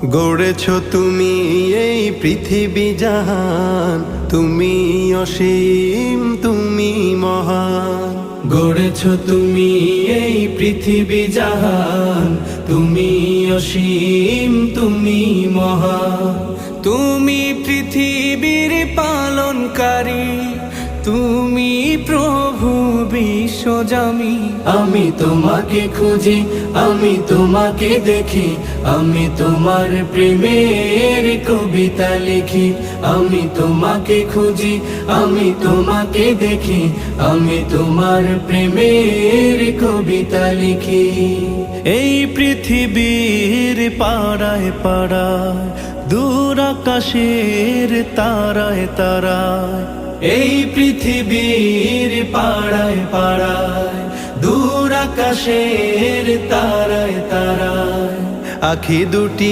গড়েছ তুমি এই পৃথিবী জাহান, তুমি অসীম, তুমি মহান। গড়েছ তুমি এই পৃথিবী জাহান, তুমি অসীম, তুমি মহান। তুমি পৃথিবীর পালনকারী, তুমি প্রভু বিশ্বজামি। আমি তোমাকে খুঁজি, আমি তোমাকে দেখি, আমি তোমার প্রেমের কবিতা লিখি। আমি তোমাকে খুঁজি, আমি তোমাকে দেখি, আমি তোমার প্রেমের কবিতা লিখি। এই পৃথিবীর পাড়ায় পাড়ায়, দূর আকাশের তারায় তারায়, এই পৃথিবীর পাড়ায় পাড়ায়, দূর আকাশের তারায় তারায়, আখি দুটি